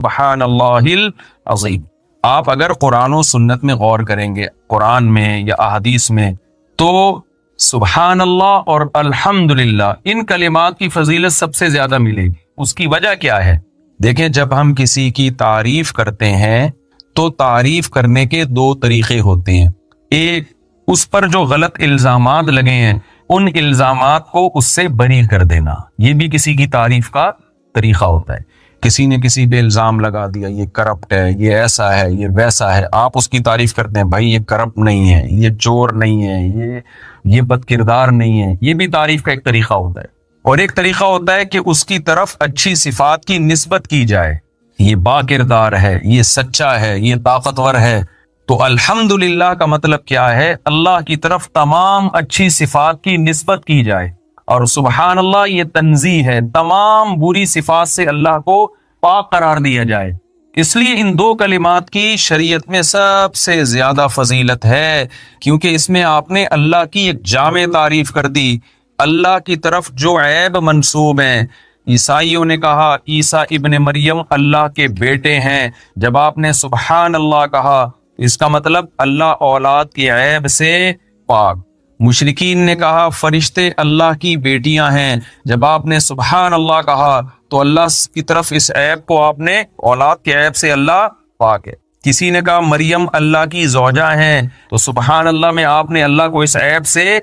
سبحان اللہ العظیم. آپ اگر قرآن و سنت میں غور کریں گے، قرآن میں یا احادیث میں، تو سبحان اللہ اور الحمدللہ ان کلمات کی فضیلت سب سے زیادہ ملے گی. اس کی وجہ کیا ہے؟ دیکھیں، جب ہم کسی کی تعریف کرتے ہیں تو تعریف کرنے کے دو طریقے ہوتے ہیں. ایک، اس پر جو غلط الزامات لگے ہیں ان الزامات کو اس سے بری کر دینا، یہ بھی کسی کی تعریف کا طریقہ ہوتا ہے. کسی نے کسی پہ الزام لگا دیا، یہ کرپٹ ہے، یہ ایسا ہے، یہ ویسا ہے، آپ اس کی تعریف کرتے ہیں، بھائی یہ کرپٹ نہیں ہے، یہ چور نہیں ہے، یہ بد کردار نہیں ہے. یہ بھی تعریف کا ایک طریقہ ہوتا ہے. اور ایک طریقہ ہوتا ہے کہ اس کی طرف اچھی صفات کی نسبت کی جائے، یہ با کردار ہے، یہ سچا ہے، یہ طاقتور ہے. تو الحمدللہ کا مطلب کیا ہے؟ اللہ کی طرف تمام اچھی صفات کی نسبت کی جائے. اور سبحان اللہ یہ تنزیہ ہے، تمام بری صفات سے اللہ کو پاک قرار دیا جائے. اس لیے ان دو کلمات کی شریعت میں سب سے زیادہ فضیلت ہے، کیونکہ اس میں آپ نے اللہ کی ایک جامع تعریف کر دی. اللہ کی طرف جو عیب منسوب ہیں، عیسائیوں نے کہا عیسیٰ ابن مریم اللہ کے بیٹے ہیں، جب آپ نے سبحان اللہ کہا اس کا مطلب اللہ اولاد کی عیب سے پاک. مشرکین نے کہا فرشتے اللہ کی بیٹیاں ہیں، جب آپ نے سبحان اللہ کہا تو اللہ کی طرف اس عیب کو آپ نے، اولاد کے عیب سے اللہ پاک ہے. کسی نے کہا مریم اللہ کی زوجہ ہیں، تو سبحان اللہ میں آپ نے اللہ کو اس عیب سے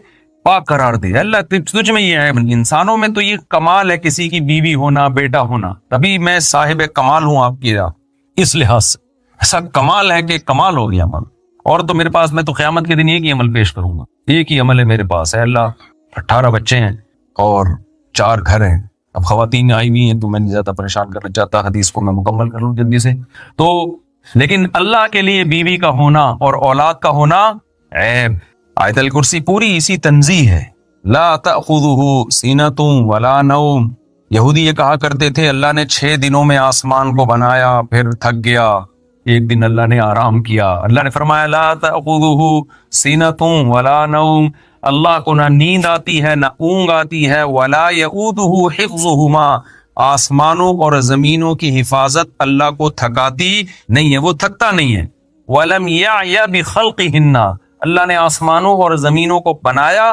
پاک قرار دیا. اللہ تجھ میں یہ عیب نہیں. انسانوں میں تو یہ کمال ہے کسی کی بیوی ہونا، بیٹا ہونا، تبھی میں صاحب کمال ہوں آپ کی راہ. اس لحاظ سے ایسا کمال ہے کہ کمال ہو گیا عمل. اور تو میرے پاس، میں تو قیامت کے دن ایک ہی عمل پیش کروں گا، ایک ہی عمل ہے میرے پاس. ہے اللہ 18 بچے ہیں اور 4 گھر ہیں. اب خواتین آئی ہوئی ہیں تو میں نہیں زیادہ پریشان کرنا چاہتا، حدیث کو میں مکمل کر لوں جلدی سے. تو لیکن اللہ کے لیے بیوی کا ہونا اور اولاد کا ہونا عیب. آیت الکرسی پوری اسی تنزیہ ہے. لا تأخذہ سینۃ ولا نوم. یہودی یہ کہا کرتے تھے اللہ نے 6 دنوں میں آسمان کو بنایا، پھر تھک گیا، ایک دن اللہ نے آرام کیا. اللہ نے فرمایا لا تأخذہ سینۃ ولا نوم، اللہ کو نہ نیند آتی ہے نہ اونگ آتی ہے. ولا یؤودہ حفظہما، آسمانوں اور زمینوں کی حفاظت اللہ کو تھکاتی نہیں ہے، وہ تھکتا نہیں ہے. ولم یعی بخلقہن، اللہ نے آسمانوں اور زمینوں کو بنایا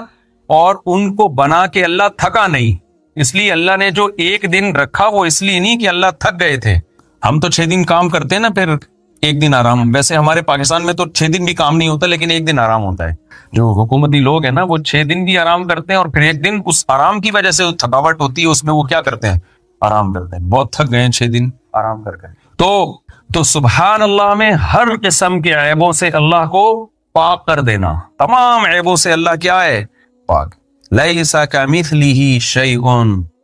اور ان کو بنا کے اللہ تھکا نہیں. اس لیے اللہ نے جو ایک دن رکھا وہ اس لیے نہیں کہ اللہ تھک گئے تھے. ہم تو 6 دن کام کرتے ہیں نا، پھر ایک دن آرام. ویسے ہمارے پاکستان میں تو 6 دن بھی کام نہیں ہوتا، لیکن ایک دن آرام ہوتا ہے. جو حکومتی لوگ ہیں نا وہ 6 دن بھی آرام کرتے ہیں، اور پھر ایک دن اس آرام کی وجہ سے تھکاوٹ ہوتی ہے، اس میں وہ کیا کرتے ہیں؟ آرام کرتے ہیں. بہت تھک گئے ہیں 6 دن آرام کر کے. تو سبحان اللہ میں ہر قسم کے عیبوں سے اللہ کو پاک کر دینا. تمام عیبوں سے اللہ کیا ہے؟ پاک. لیس کمثلہ شیء،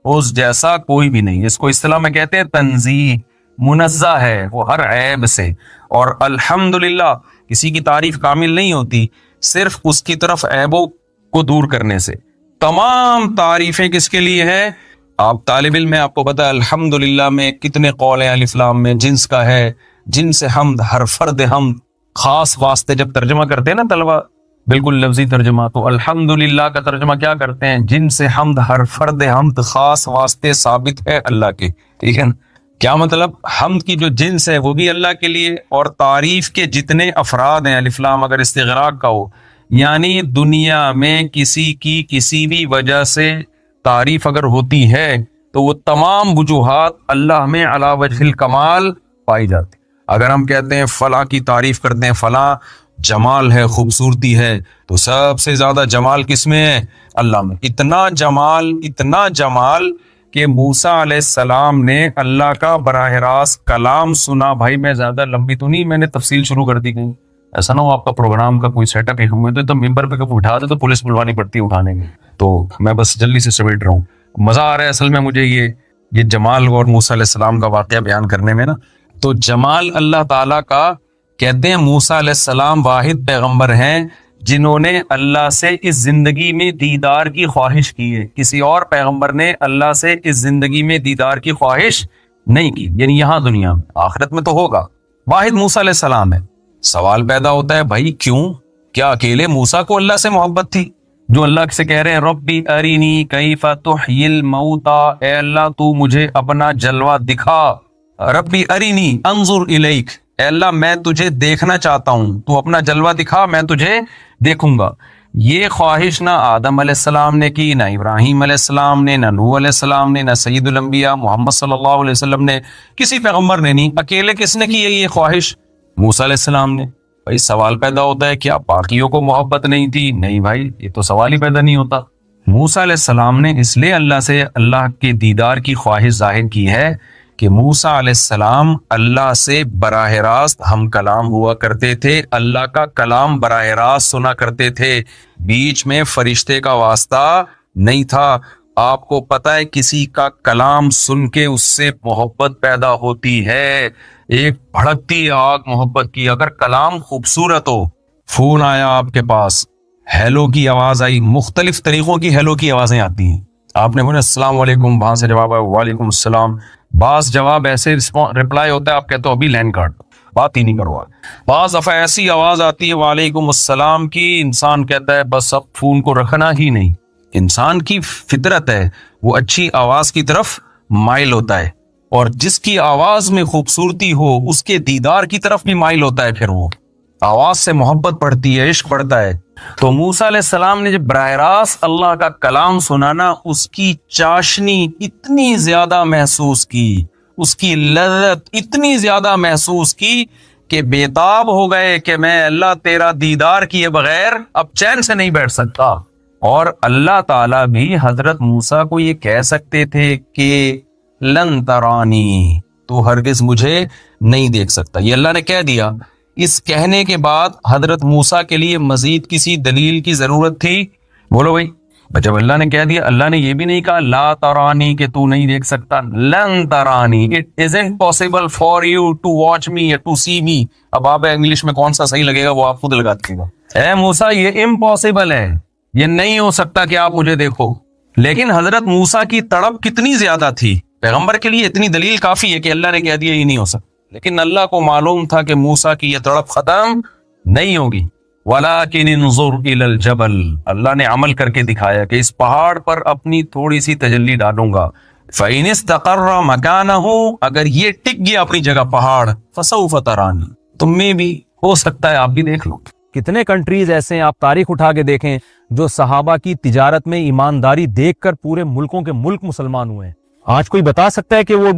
اس جیسا کوئی بھی نہیں. اس کو اصطلاح میں کہتے ہیں تنزیہ، منزہ ہے وہ ہر عیب سے. اور الحمدللہ کسی کی تعریف کامل نہیں ہوتی صرف اس کی طرف عیبوں کو دور کرنے سے. تمام تعریفیں کس کے لیے ہیں؟ آپ طالب علم میں آپ کو پتا ہے الحمدللہ میں کتنے قول ہیں. الف لام میں جنس کا ہے، جن سے حمد، ہر فرد حمد. خاص واسطے جب ترجمہ کرتے ہیں نا طلبہ، بالکل لفظی ترجمہ، تو الحمدللہ کا ترجمہ کیا کرتے ہیں؟ جن سے حمد، ہر فرد حمد، خاص واسطے ثابت ہے اللہ کے. ٹھیک ہے نا؟ کیا مطلب؟ حمد کی جو جنس ہے وہ بھی اللہ کے لیے، اور تعریف کے جتنے افراد ہیں، الف لام اگر استغراق کا ہو، یعنی دنیا میں کسی کی کسی بھی وجہ سے تعریف اگر ہوتی ہے تو وہ تمام وجوہات اللہ میں علی وجہ الکمال پائی جاتی. اگر ہم کہتے ہیں فلاں کی تعریف کرتے ہیں، فلاں جمال ہے، خوبصورتی ہے، تو سب سے زیادہ جمال کس میں ہے؟ اللہ میں. اتنا جمال کہ موسیٰ علیہ السلام نے اللہ کا براہ راست کلام سنا. بھائی میں زیادہ لمبی تو نہیں، میں نے تفصیل شروع کر دی کہیں، ایسا نہ ہو آپ کا پروگرام کا کوئی سیٹ اپ ہوئے تو ممبر پہ کبھی اٹھا دے تو پولیس بلوانی پڑتی ہے اٹھانے میں. تو میں بس جلدی سے سمیٹ رہا ہوں. مزہ آ رہا ہے اصل میں مجھے یہ جمال اور موسیٰ علیہ السلام کا واقعہ بیان کرنے میں نا. تو جمال اللہ تعالیٰ کا کہتے ہیں موسیٰ علیہ السلام واحد پیغمبر ہیں جنہوں نے اللہ سے اس زندگی میں دیدار کی خواہش کی ہے. کسی اور پیغمبر نے اللہ سے اس زندگی میں دیدار کی خواہش نہیں کی، یعنی یہاں دنیا میں. آخرت میں تو ہوگا. واحد موسیٰ علیہ السلام ہے. سوال پیدا ہوتا ہے بھائی کیوں؟ کیا اکیلے موسیٰ کو اللہ سے محبت تھی جو اللہ سے کہہ رہے ہیں ربی ارینی کیف تحیی الموتی، اے اللہ تو مجھے اپنا جلوہ دکھا. ربی ارینی انظر الیک، اے اللہ میں تجھے دیکھنا چاہتا ہوں، تو اپنا جلوہ دکھا میں تجھے دیکھوں گا۔ یہ خواہش نہ آدم علیہ السلام نے کی، نہ ابراہیم علیہ السلام نے، نہ نوح علیہ السلام نے، نہ سید الانبیاء محمد صلی اللہ علیہ وسلم نے، کسی پیغمبر نے نہیں۔ اکیلے کس نے کی ہے یہ خواہش؟ موسیٰ علیہ السلام نے۔ بھائی سوال پیدا ہوتا ہے کیا باقیوں کو محبت نہیں تھی؟ نہیں بھائی، یہ تو سوال ہی پیدا نہیں ہوتا۔ موسیٰ علیہ السلام نے اس لیے اللہ سے اللہ کے دیدار کی خواہش ظاہر کی ہے کہ موسیٰ علیہ السلام اللہ سے براہ راست ہم کلام ہوا کرتے تھے، اللہ کا کلام براہ راست سنا کرتے تھے، بیچ میں فرشتے کا واسطہ نہیں تھا۔ آپ کو پتہ ہے کسی کا کلام سن کے اس سے محبت پیدا ہوتی ہے، ایک بھڑکتی آگ محبت کی۔ اگر کلام خوبصورت ہو، فون آیا آپ کے پاس، ہیلو کی آواز آئی، مختلف طریقوں کی ہیلو کی آوازیں آتی ہیں، آپ نے بولا السلام علیکم، وہاں سے جواب آیا وعلیکم السلام، بعض جواب ایسے رپلائی ہوتا ہے آپ کہتے ہو ابھی لائن کاٹ دو، بات ہی نہیں کروا۔ بعض دفعہ ایسی آواز آتی ہے وعلیکم السلام کی، انسان کہتا ہے بس اب فون کو رکھنا ہی نہیں۔ انسان کی فطرت ہے وہ اچھی آواز کی طرف مائل ہوتا ہے، اور جس کی آواز میں خوبصورتی ہو اس کے دیدار کی طرف بھی مائل ہوتا ہے، پھر وہ آواز سے محبت بڑھتی ہے، عشق بڑھتا ہے۔ تو موسیٰ علیہ السلام نے جب براہ راست اللہ کا کلام سنا نا، اس کی چاشنی اتنی زیادہ محسوس کی، اس کی لذت اتنی زیادہ محسوس کی کہ بےتاب ہو گئے کہ میں اللہ تیرا دیدار کیے بغیر اب چین سے نہیں بیٹھ سکتا۔ اور اللہ تعالیٰ بھی حضرت موسیٰ کو یہ کہہ سکتے تھے کہ لن ترانی، تو ہرگز مجھے نہیں دیکھ سکتا، یہ اللہ نے کہہ دیا۔ اس کہنے کے بعد حضرت موسیٰ کے لیے مزید کسی دلیل کی ضرورت تھی؟ بولو بھائی، جب اللہ نے کہہ دیا، اللہ نے یہ بھی نہیں کہا لا ترانی کہ تو نہیں دیکھ سکتا، لن ترانی، it isn't possible for you to watch me or to see me۔ اب آپ انگلش میں کون سا صحیح لگے گا وہ آپ خود لگا دیجیے گا۔ اے موسیٰ یہ امپاسبل ہے، یہ نہیں ہو سکتا کہ آپ مجھے دیکھو۔ لیکن حضرت موسیٰ کی تڑپ کتنی زیادہ تھی، پیغمبر کے لیے اتنی دلیل کافی ہے کہ اللہ نے کہہ دیا یہ نہیں ہو سکتا، لیکن اللہ کو معلوم تھا کہ موسیٰ کی یہ تڑپ ختم نہیں ہوگی۔ وَلَٰكِنِ انظُرْ إِلَى الْجَبَلِ، اللہ نے عمل کر کے دکھایا کہ اس پہاڑ پر اپنی تھوڑی سی تجلی ڈالوں گا۔ فَإِنِ اسْتَقَرَّ مَكَانَهُ، اگر یہ ٹک گیا اپنی جگہ پہاڑ، فَسَوْفَ تَرَانِي، تم میں بھی ہو سکتا ہے آپ بھی دیکھ لو۔ کتنے کنٹریز ایسے ہیں، آپ تاریخ اٹھا کے دیکھیں، جو صحابہ کی تجارت میں ایمانداری دیکھ کر پورے ملکوں کے ملک مسلمان ہوئے ہیں۔ آج کوئی بتا سکتا ہے کہ وہ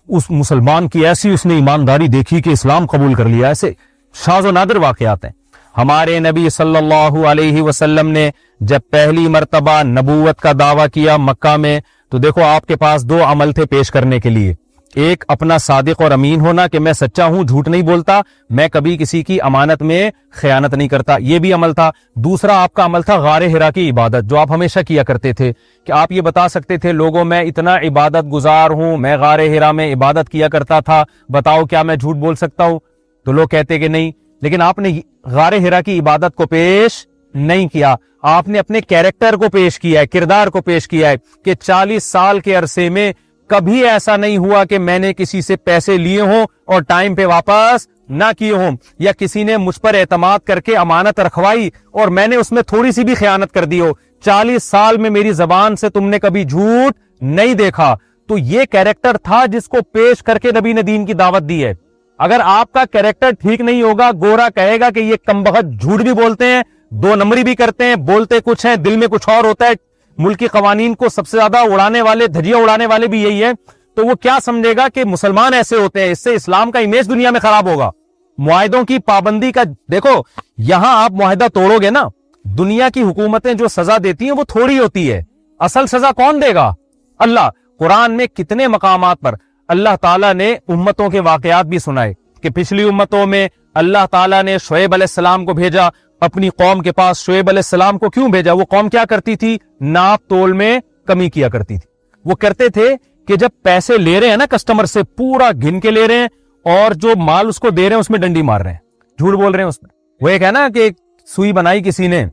اس مسلمان کی ایسی اس نے ایمانداری دیکھی کہ اسلام قبول کر لیا؟ ایسے شاذ و نادر واقعات ہیں۔ ہمارے نبی صلی اللہ علیہ وسلم نے جب پہلی مرتبہ نبوت کا دعویٰ کیا مکہ میں، تو دیکھو آپ کے پاس دو عمل تھے پیش کرنے کے لیے۔ ایک اپنا صادق اور امین ہونا کہ میں سچا ہوں، جھوٹ نہیں بولتا، میں کبھی کسی کی امانت میں خیانت نہیں کرتا، یہ بھی عمل تھا۔ دوسرا آپ کا عمل تھا غار حرا کی عبادت، جو آپ ہمیشہ کیا کرتے تھے کہ آپ یہ بتا سکتے تھے لوگوں میں اتنا عبادت گزار ہوں، میں غار حرا میں عبادت کیا کرتا تھا، بتاؤ کیا میں جھوٹ بول سکتا ہوں؟ تو لوگ کہتے کہ نہیں، لیکن آپ نے غار حرا کی عبادت کو پیش نہیں کیا، آپ نے اپنے کیریکٹر کو پیش کیا ہے، کردار کو پیش کیا ہے کہ 40 سال کے عرصے میں کبھی ایسا نہیں ہوا کہ میں نے کسی سے پیسے لیے ہوں اور ٹائم پہ واپس نہ کیے ہوں، یا کسی نے مجھ پر اعتماد کر کے امانت رکھوائی اور میں نے اس میں تھوڑی سی بھی خیانت کر دی ہو۔ 40 سال میں میری زبان سے تم نے کبھی جھوٹ نہیں دیکھا۔ تو یہ کیریکٹر تھا جس کو پیش کر کے نبی نے دین کی دعوت دی ہے۔ اگر آپ کا کیریکٹر ٹھیک نہیں ہوگا، گورا کہے گا کہ یہ کمبخت جھوٹ بھی بولتے ہیں، 2 نمبری بھی کرتے ہیں، بولتے کچھ ہیں، دل میں کچھ اور ہوتا ہے۔ ملکی قوانین کو سب سے زیادہ اڑانے والے، دھجیاں اڑانے والے بھی یہی ہیں۔ تو وہ کیا سمجھے گا کہ مسلمان ایسے ہوتے ہیں، اس سے اسلام کا امیج دنیا میں خراب ہوگا۔ معاہدوں کی پابندی کا دیکھو، یہاں آپ معاہدہ توڑو گے نا، دنیا کی حکومتیں جو سزا دیتی ہیں وہ تھوڑی ہوتی ہے، اصل سزا کون دے گا؟ اللہ۔ قرآن میں کتنے مقامات پر اللہ تعالیٰ نے امتوں کے واقعات بھی سنائے کہ پچھلی امتوں میں اللہ تعالیٰ نے شعیب علیہ السلام کو بھیجا اپنی قوم کے پاس۔ شعیب علیہ السلام کو کیوں بھیجا؟ وہ قوم کیا کرتی تھی؟ ناپ تول میں کمی کیا کرتی تھی۔ وہ کرتے تھے کہ جب پیسے لے رہے ہیں نا کسٹمر سے، پورا گن کے لے رہے ہیں، اور جو مال اس کو دے رہے ہیں اس میں ڈنڈی مار رہے ہیں، جھوٹ بول رہے ہیں اس میں۔ وہ ایک ہے نا کہ ایک سوئی بنائی کسی نے،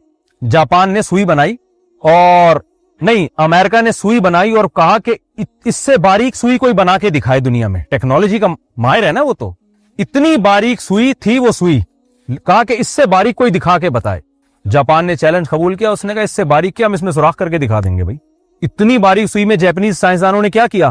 جاپان نے سوئی بنائی، اور نہیں، امریکہ نے سوئی بنائی اور کہا کہ اس سے باریک سوئی کوئی بنا کے دکھائے دنیا میں۔ ٹیکنالوجی کا ماہر ہے نا وہ، تو اتنی باریک سوئی تھی وہ سوئی، کہا کہ اس سے باریک کوئی دکھا کے بتائے۔ جاپان نے چیلنج قبول کیا، اس نے کہا اس سے باریک کیا، ہم اس میں سوراخ کر کے دکھا دیں گے۔ بھائی اتنی باریک سوئی میں جاپانیز سائنسدانوں نے کیا کیا؟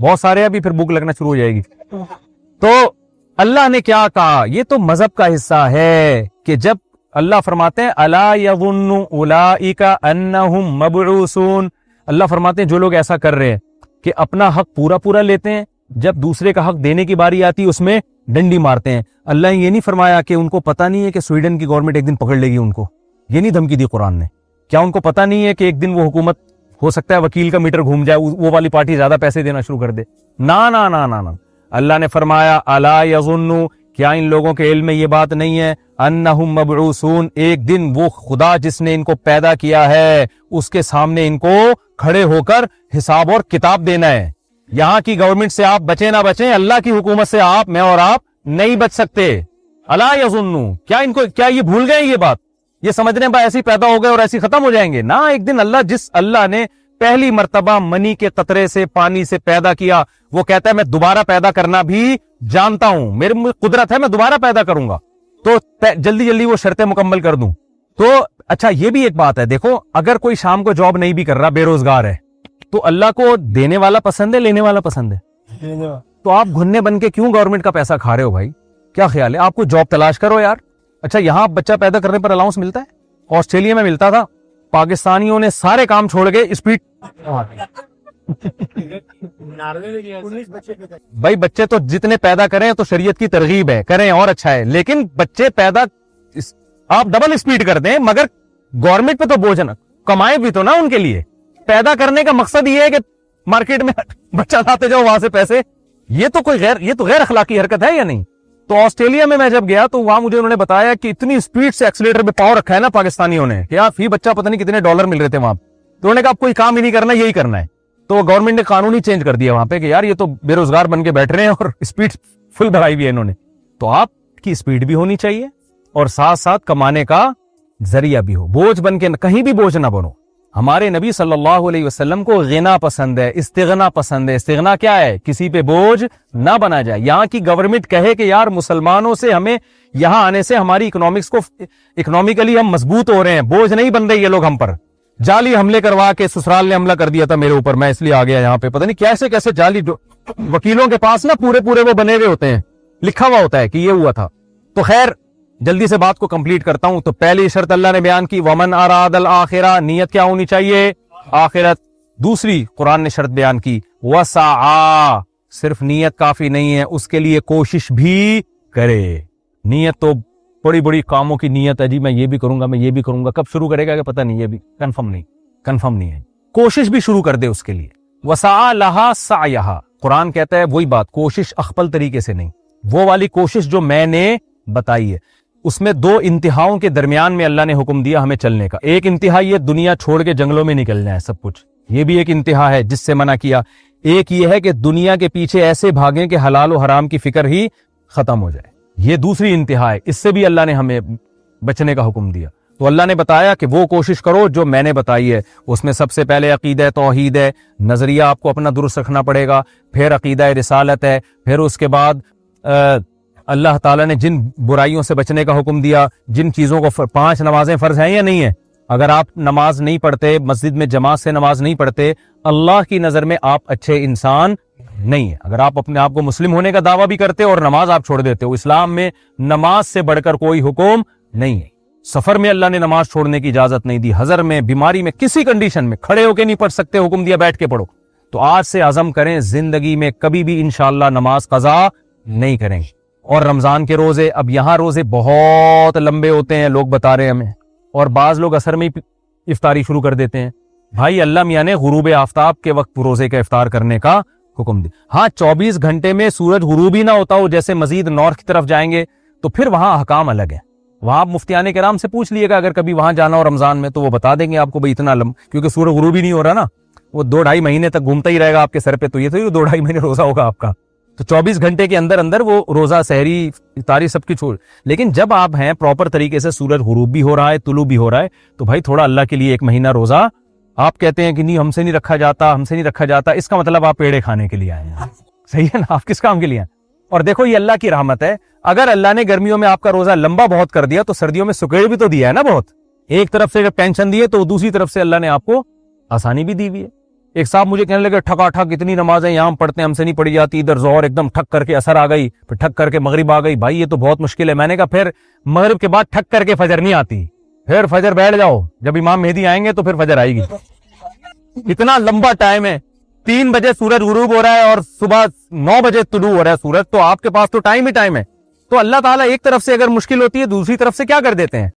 بہت سارے ابھی پھر بھوک لگنا شروع ہو جائے گی. تو اللہ نے کیا کہا, یہ تو مذہب کا حصہ ہے کہ جب اللہ فرماتے ہیں الا یظن اولئک انہم مبعوثون, اللہ فرماتے ہیں جو لوگ ایسا کر رہے ہیں کہ اپنا حق پورا پورا لیتے ہیں, جب دوسرے کا حق دینے کی باری آتی ہے اس میں ڈنڈی مارتے ہیں. اللہ نے یہ نہیں فرمایا کہ ان کو پتہ نہیں ہے کہ سویڈن کی گورنمنٹ ایک دن پکڑ لے گی ان کو, یہ نہیں دھمکی دی قرآن نے. کیا ان کو پتہ نہیں ہے کہ ایک دن وہ حکومت ہو سکتا ہے وکیل کا میٹر گھوم جائے, وہ والی پارٹی زیادہ پیسے دینا شروع کر دے؟ نا نا نا نا نا, اللہ نے فرمایا الا یظن, کیا ان لوگوں کے علم میں یہ بات نہیں ہے, انہم مبعوثون, ایک دن وہ خدا جس نے ان کو پیدا کیا ہے اس کے سامنے ان کو کھڑے ہو کر حساب اور کتاب دینا ہے. یہاں کی گورنمنٹ سے آپ بچیں نہ بچیں, اللہ کی حکومت سے آپ, میں اور آپ نہیں بچ سکتے. الا یظن, کیا یہ بھول گئے یہ بات, یہ سمجھ رہے ہیں بھائی ایسی پیدا ہو گئے اور ایسی ختم ہو جائیں گے؟ نہ, ایک دن اللہ نے پہلی مرتبہ منی کے قطرے سے پانی سے پیدا کیا, وہ کہتا ہے میں دوبارہ پیدا کرنا بھی جانتا ہوں, میری قدرت ہے, میں دوبارہ پیدا کروں گا, تو جلدی جلدی وہ شرطیں مکمل کر دوں. تو اچھا یہ بھی ایک بات ہے, دیکھو اگر کوئی شام کو جاب نہیں بھی کر رہا, بے روزگار ہے, تو اللہ کو دینے والا پسند ہے لینے والا پسند ہے؟ تو آپ گھنے بن کے کیوں گورنمنٹ کا پیسہ کھا رہے ہو بھائی؟ کیا خیال ہے, آپ کو جاب تلاش کرو یار. اچھا یہاں بچہ پیدا کرنے پر الاؤنس ملتا ہے, آسٹریلیا میں ملتا تھا. پاکستانیوں نے سارے کام چھوڑ کے اسپیڈ, بھائی بچے تو جتنے پیدا کریں تو شریعت کی ترغیب ہے, کریں اور اچھا ہے, لیکن بچے پیدا آپ ڈبل اسپیڈ کر دیں, مگر گورنمنٹ پہ تو بوجھ نہ, کمائے بھی تو نا ان کے لیے. پیدا کرنے کا مقصد یہ ہے کہ مارکیٹ میں بچہ لاتے جاؤ وہاں سے پیسے, یہ تو غیر اخلاقی حرکت ہے یا نہیں؟ تو آسٹریلیا میں جب گیا تو وہاں مجھے انہوں نے بتایا کہ اتنی اسپیڈ سے ایکسیلیٹر پہ پاؤں رکھا ہے نا پاکستانیوں نے, کہ فی بچہ پتہ نہیں کتنے ڈالر مل رہے تھے وہاں. تو انہوں نے کہا اب کوئی کام ہی نہیں کرنا, یہی کرنا ہے. تو گورنمنٹ نے قانون ہی چینج کر دیا وہاں پہ کہ یار یہ تو بے روزگار بن کے بیٹھ رہے ہیں اور اسپیڈ فل بڑھائی ہوئی ہے انہوں نے. تو آپ کی اسپیڈ بھی ہونی چاہیے اور ساتھ ساتھ کمانے کا ذریعہ بھی ہو, بوجھ بن کے کہیں بھی بوجھ نہ بنو. ہمارے نبی صلی اللہ علیہ وسلم کو غنا پسند ہے, استغنا پسند ہے. استغنا کیا ہے؟ کسی پہ بوجھ نہ بنا جائے. یہاں کی گورنمنٹ کہے کہ یار مسلمانوں سے ہمیں یہاں آنے سے ہماری اکنامکلی ہم مضبوط ہو رہے ہیں, بوجھ نہیں بن رہے یہ لوگ ہم پر. جعلی حملے کروا کے سسرال نے حملہ کر دیا تھا میرے اوپر, میں اس لیے آ گیا یہاں پہ, پتہ نہیں کیسے کیسے جعلی وکیلوں کے پاس نا پورے وہ بنے ہوئے ہوتے ہیں, لکھا ہوا ہوتا ہے کہ یہ ہوا تھا. تو خیر جلدی سے بات کو کمپلیٹ کرتا ہوں. تو پہلی شرط اللہ نے بیان کی, ومن اراد الآخرہ, نیت کیا ہونی چاہیے؟ آخرت. دوسری قرآن نے شرط بیان کی, وسعی, صرف نیت کافی نہیں ہے, اس کے لیے کوشش بھی کرے. نیت تو بڑی بڑی کاموں کی نیت ہے جی, میں یہ بھی کروں گا, میں یہ بھی کروں گا, کب شروع کرے گا کہ پتہ نہیں, یہ بھی کنفرم نہیں ہے. کوشش بھی شروع کر دے اس کے لیے. وسعی لہا سعیہا, قرآن کہتا ہے وہی بات, کوشش اخپل طریقے سے نہیں, وہ والی کوشش جو میں نے بتائی ہے. اس میں دو انتہاؤں کے درمیان میں اللہ نے حکم دیا ہمیں چلنے کا. ایک انتہا یہ دنیا چھوڑ کے جنگلوں میں نکل جائے سب کچھ, یہ بھی ایک انتہا ہے جس سے منع کیا. ایک یہ ہے کہ دنیا کے پیچھے ایسے بھاگیں کہ حلال و حرام کی فکر ہی ختم ہو جائے, یہ دوسری انتہا ہے. اس سے بھی اللہ نے ہمیں بچنے کا حکم دیا. تو اللہ نے بتایا کہ وہ کوشش کرو جو میں نے بتائی ہے. اس میں سب سے پہلے عقیدہ توحید ہے, نظریہ آپ کو اپنا درست رکھنا پڑے گا. پھر عقیدہ رسالت ہے. پھر اس کے بعد اللہ تعالیٰ نے جن برائیوں سے بچنے کا حکم دیا, جن چیزوں کو 5 نمازیں فرض ہیں یا نہیں ہیں, اگر آپ نماز نہیں پڑھتے, مسجد میں جماعت سے نماز نہیں پڑھتے, اللہ کی نظر میں آپ اچھے انسان نہیں ہیں. اگر آپ اپنے آپ کو مسلم ہونے کا دعویٰ بھی کرتے اور نماز آپ چھوڑ دیتے ہو, اسلام میں نماز سے بڑھ کر کوئی حکم نہیں ہے. سفر میں اللہ نے نماز چھوڑنے کی اجازت نہیں دی, حضر میں, بیماری میں, کسی کنڈیشن میں کھڑے ہو کے نہیں پڑھ سکتے, حکم دیا بیٹھ کے پڑھو. تو آج سے عزم کریں زندگی میں کبھی بھی انشاءاللہ نماز قضا نہیں کریں گے. اور رمضان کے روزے, اب یہاں روزے بہت لمبے ہوتے ہیں لوگ بتا رہے ہیں ہمیں, اور بعض لوگ عصر میں افطاری شروع کر دیتے ہیں. بھائی اللہ میاں نے غروب آفتاب کے وقت روزے کا افطار کرنے کا حکم دیا. ہاں 24 گھنٹے میں سورج غروب ہی نہ ہوتا ہو, جیسے مزید نارتھ کی طرف جائیں گے تو پھر وہاں احکام الگ ہیں. وہاں آپ مفتیان کرام سے پوچھ لیے گا اگر کبھی وہاں جانا ہو رمضان میں, تو وہ بتا دیں گے آپ کو بھائی اتنا کیونکہ سورج غروب ہی نہیں ہو رہا نا, وہ 2-2.5 مہینے تک گھومتا ہی رہے گا آپ کے سر پہ, تو یہ تو 2-2.5 مہینے روزہ ہوگا آپ کا. تو 24 گھنٹے کے اندر وہ روزہ, سحری, افطاری سب کی چھوڑ. لیکن جب آپ ہیں پراپر طریقے سے, سورج غروب بھی ہو رہا ہے, طلوع بھی ہو رہا ہے, تو بھائی تھوڑا اللہ کے لیے 1 مہینہ روزہ. آپ کہتے ہیں کہ نہیں ہم سے نہیں رکھا جاتا, اس کا مطلب آپ پیڑے کھانے کے لیے آئے ہیں. صحیح ہے نا, آپ کس کام کے لیے آئے؟ اور دیکھو یہ اللہ کی رحمت ہے, اگر اللہ نے گرمیوں میں آپ کا روزہ لمبا بہت کر دیا تو سردیوں میں سکیڑ بھی تو دیا ہے نا بہت. ایک طرف سے جب ٹینشن دی ہے تو دوسری طرف سے اللہ نے آپ کو آسانی بھی دی ہوئی ہے. ایک صاحب مجھے کہنے لگے ٹھکا ٹھک اتنی نمازیں یہاں پڑھتے ہیں ہم سے نہیں پڑھی جاتی, ادھر ظہر ایک دم ٹھک کر کے اثر آ گئی, پھر ٹھک کر کے مغرب آ گئی, بھائی یہ تو بہت مشکل ہے. میں نے کہا پھر مغرب کے بعد ٹھک کر کے فجر نہیں آتی, پھر فجر بیٹھ جاؤ, جب امام مہدی آئیں گے تو پھر فجر آئے گی. اتنا لمبا ٹائم ہے, 3 بجے سورج غروب ہو رہا ہے اور صبح 9 بجے طلوع ہو رہا ہے سورج, تو آپ کے پاس تو ٹائم ہی ٹائم ہے. تو اللہ تعالیٰ ایک طرف سے اگر مشکل ہوتی ہے دوسری طرف سے کیا کر دیتے ہیں,